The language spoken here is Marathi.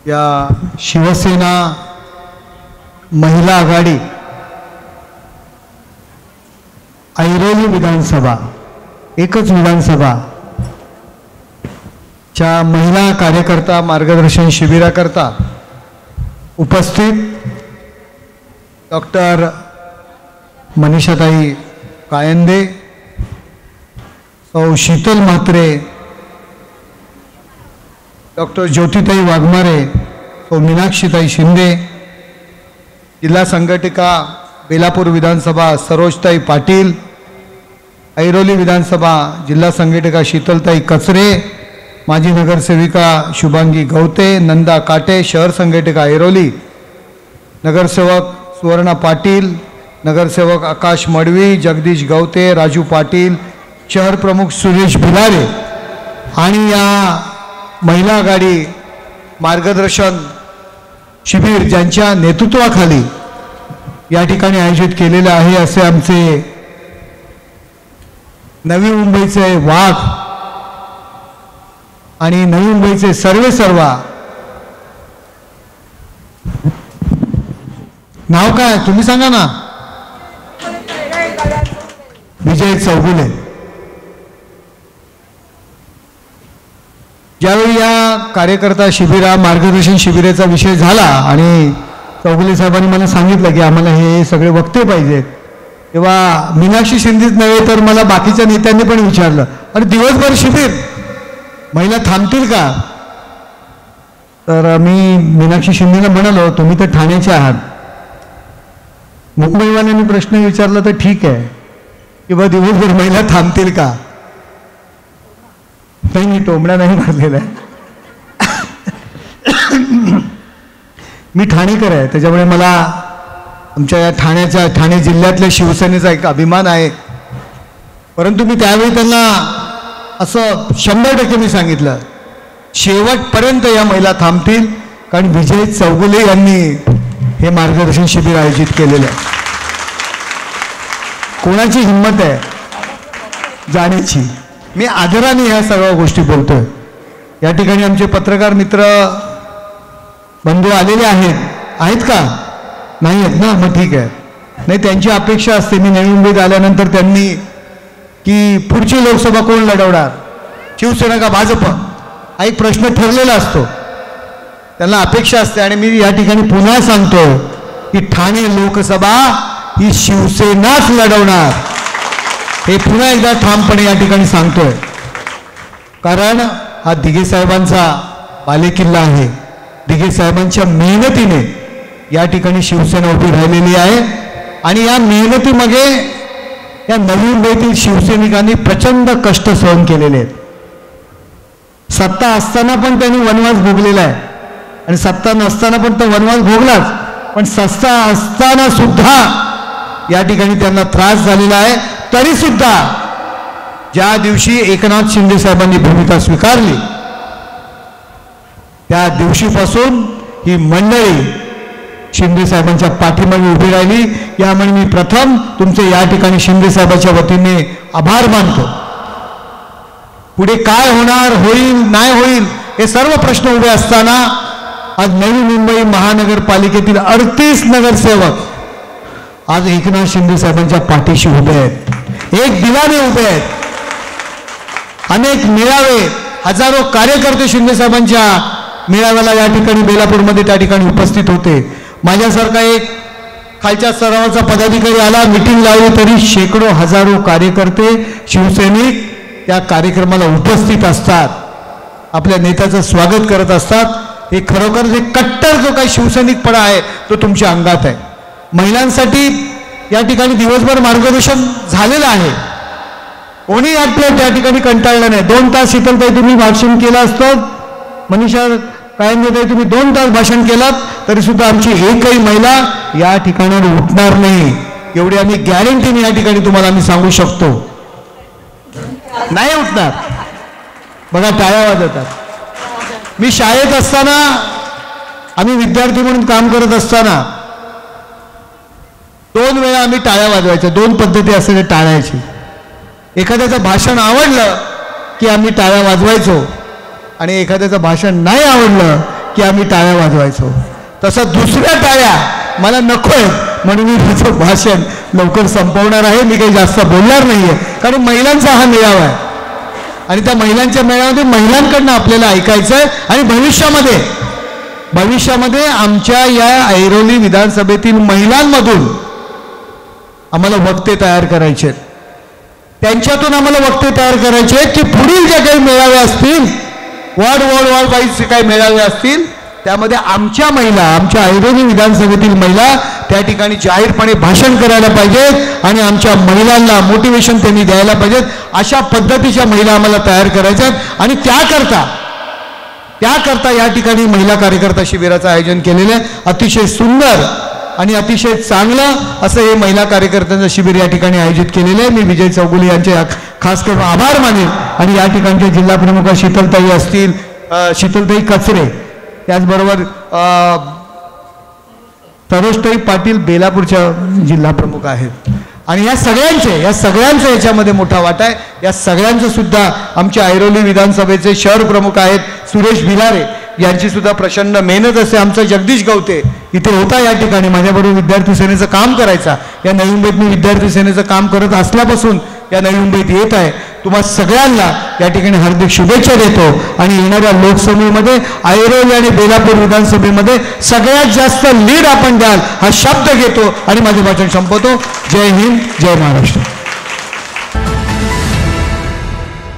या शिवसेना महिला आघाडी ऐरोली विधानसभा एकच विधानसभा च्या महिला कार्यकर्ता मार्गदर्शन शिबिराकरता उपस्थित डॉक्टर मनीषाताई कायंदे, सौ शीतल म्हात्रे, डॉक्टर ज्योतिताई वाघमारे, सौ मीनाक्षीताई शिंदे, जिल्हा संघटिका बेलापूर विधानसभा सरोजताई पाटील, ऐरोली विधानसभा जिल्हा संघटिका शीतलताई कचरे, माजी नगरसेविका शुभांगी गवते, नंदा काटे, शहर संघटिका ऐरोली, नगरसेवक सुवर्णा पाटील, नगरसेवक आकाश मडवी, जगदीश गवते, राजू पाटील, शहर प्रमुख सुरेश भिलारे आणि या महिला आघाडी मार्गदर्शन शिबिर ज्यांच्या नेतृत्वाखाली या ठिकाणी आयोजित केलेले आहे असे आमचे नवी मुंबईचे वाघ आणि नवी मुंबईचे सर्वेसर्वा नाव काय तुम्ही सांगा ना, विजय चौगुले. ज्यावेळी या कार्यकर्ता शिबिरा मार्गदर्शन शिबिराचा विषय झाला आणि चौगुले साहेबांनी मला सांगितलं की आम्हाला हे सगळे वक्ते पाहिजेत, तेव्हा मीनाक्षी शिंदेच नव्हे तर मला बाकीच्या नेत्यांनी पण विचारलं, अरे दिवसभर शिबिर महिला थांबतील का? तर मी मीनाक्षी शिंदेला म्हणालो तुम्ही तर ठाण्याचे आहात, मुंबईवाल्यांनी प्रश्न विचारला तर ठीक आहे, किंवा दिवसभर महिला थांबतील का? नाही, मी टोमडा नाही मारलेला आहे. मी ठाणेकर आहे, त्याच्यामुळे मला आमच्या या ठाणे जिल्ह्यातल्या शिवसेनेचा एक अभिमान आहे. परंतु मी त्यावेळी त्यांना असं 100% मी सांगितलं शेवटपर्यंत या महिला थांबतील, कारण विजय चौगुले यांनी हे मार्गदर्शन शिबिर आयोजित केलेलं आहे. कोणाची हिंमत आहे जाण्याची? मी आदराने ह्या सगळ्या गोष्टी बोलतोय. या ठिकाणी आमचे पत्रकार मित्र बंधू आलेले आहेत का? नाही आहेत ना, मग ठीक आहे. नाही, त्यांची अपेक्षा असते मी नवी मुंबईत आल्यानंतर त्यांनी की पुढची लोकसभा कोण लढवणार, शिवसेना का भाजप, हा एक प्रश्न ठरलेला असतो, त्यांना अपेक्षा असते. आणि मी या ठिकाणी पुन्हा सांगतो की ठाणे लोकसभा ही शिवसेनाच लढवणार, हे पुन्हा एकदा ठामपणे या ठिकाणी सांगतोय. कारण हा दिघे साहेबांचा बालेकिल्ला आहे. दिघे साहेबांच्या मेहनतीने या ठिकाणी शिवसेना उभी राहिलेली आहे आणि या मेहनतीमध्ये या नवी मुंबईतील शिवसैनिकांनी प्रचंड कष्ट सहन केलेले आहेत. सत्ता असताना पण त्यांनी वनवास भोगलेला आहे आणि सत्ता नसताना पण तो वनवास भोगलाच, पण सत्ता असताना सुद्धा या ठिकाणी त्यांना त्रास झालेला आहे. तरी सुद्धा ज्या दिवशी एकनाथ शिंदे साहेबांनी भूमिका स्वीकारली त्या दिवशीपासून ही मंडळी शिंदे साहेबांच्या पाठीमागे उभी राहिली. यामुळे मी प्रथम तुमचे या ठिकाणी शिंदे साहेबांच्या वतीने आभार मानतो. पुढे काय होणार, होईल नाही होईल हे सर्व प्रश्न उभे असताना आज नवी मुंबई महानगरपालिकेतील 38 नगरसेवक आज एकनाथ शिंदे साहेबांच्या पाठीशी उभे आहेत, एक दिलाने उभे आहेत. अनेक मेळावे, हजारो कार्यकर्ते शिंदे साहेबांच्या मेळाव्याला या ठिकाणी बेलापूरमध्ये त्या ठिकाणी उपस्थित होते. माझ्यासारखा एक खालच्या स्तरावरचा पदाधिकारी आला, मिटिंग लावली, तरी शेकडो हजारो कार्यकर्ते शिवसैनिक त्या कार्यक्रमाला उपस्थित असतात, आपल्या नेत्याचं स्वागत करत असतात. हे खरोखर जे कट्टर जो काही शिवसैनिकपणा आहे तो तुमच्या अंगात आहे. महिलांसाठी या ठिकाणी दिवसभर मार्गदर्शन झालेलं आहे, कोणी आपल्या त्या ठिकाणी कंटाळलं नाही. 2 तास शीतलताई तुम्ही भाषण केलं असतं, मनीषा कायंदेताई तुम्ही 2 तास भाषण केलात, तरी सुद्धा आमची एकही महिला या ठिकाणावर उठणार नाही, एवढी आम्ही गॅरंटीने या ठिकाणी तुम्हाला आम्ही सांगू शकतो. नाही उठणार. बघा टाळ्या वाजवतात. मी शाळेत असताना, आम्ही विद्यार्थी म्हणून काम करत असताना 2 वेळा आम्ही टाळ्या वाजवायच्या. 2 पद्धती असते टाळ्याची. एखाद्याचं भाषण आवडलं की आम्ही टाळ्या वाजवायचो आणि एखाद्याचं भाषण नाही आवडलं की आम्ही टाळ्या वाजवायचो. तसं दुसऱ्या टाळ्या मला नको आहेत म्हणून मी माझं भाषण लवकर संपवणार आहे. मी काही जास्त बोलणार नाही आहे, कारण महिलांचा हा मेळावा आहे आणि त्या महिलांच्या मेळाव्यामध्ये महिलांकडनं आपल्याला ऐकायचं आहे. आणि भविष्यामध्ये आमच्या या ऐरोली विधानसभेतील महिलांमधून आम्हाला वक्ते तयार करायचे आहेत. त्यांच्यातून आम्हाला वक्ते तयार करायचे आहेत की पुढील जे काही मेळावे असतील, वॉर्ड वाईज काही मेळावे असतील, त्यामध्ये आमच्या महिला, आमच्या ऐरोली विधानसभेतील महिला त्या ठिकाणी जाहीरपणे भाषण करायला पाहिजेत आणि आमच्या महिलांना मोटिवेशन त्यांनी द्यायला पाहिजेत. अशा पद्धतीच्या महिला आम्हाला तयार करायच्या आहेत. आणि त्याकरता या ठिकाणी महिला कार्यकर्ता शिबिराचं आयोजन केलेलं आहे. अतिशय सुंदर आणि अतिशय चांगलं असं हे महिला कार्यकर्त्यांचं शिबिर या ठिकाणी आयोजित केलेलं आहे. मी विजय चौगुले यांचे खास करून आभार मानेन. आणि या ठिकाणचे जिल्हा प्रमुख शीतलताई असतील, शीतलताई कचरे, त्याचबरोबर तरोष्ताई पाटील बेलापूरच्या जिल्हा प्रमुख आहेत. आणि या सगळ्यांचा याच्यामध्ये मोठा वाटा आहे. या सगळ्यांचं सुद्धा आमच्या ऐरोली विधानसभेचे शहर प्रमुख आहेत सुरेश भिलारे, यांची सुद्धा प्रचंड मेहनत असते. आमचा जगदीश गवते इथे होता या ठिकाणी, माझ्याबरोबर विद्यार्थी सेनेचं काम करायचा. या नवी मुंबईत मी विद्यार्थी सेनेचं काम करत असल्यापासून या नवी मुंबईत येत आहे. तुम्हा सगळ्यांना या ठिकाणी हार्दिक शुभेच्छा देतो. आणि येणाऱ्या लोकसभेमध्ये ऐरोली आणि बेलापूर विधानसभेमध्ये सगळ्यात जास्त लीड आपण द्याल हा शब्द घेतो आणि माझे भाषण संपवतो. जय हिंद, जय महाराष्ट्र.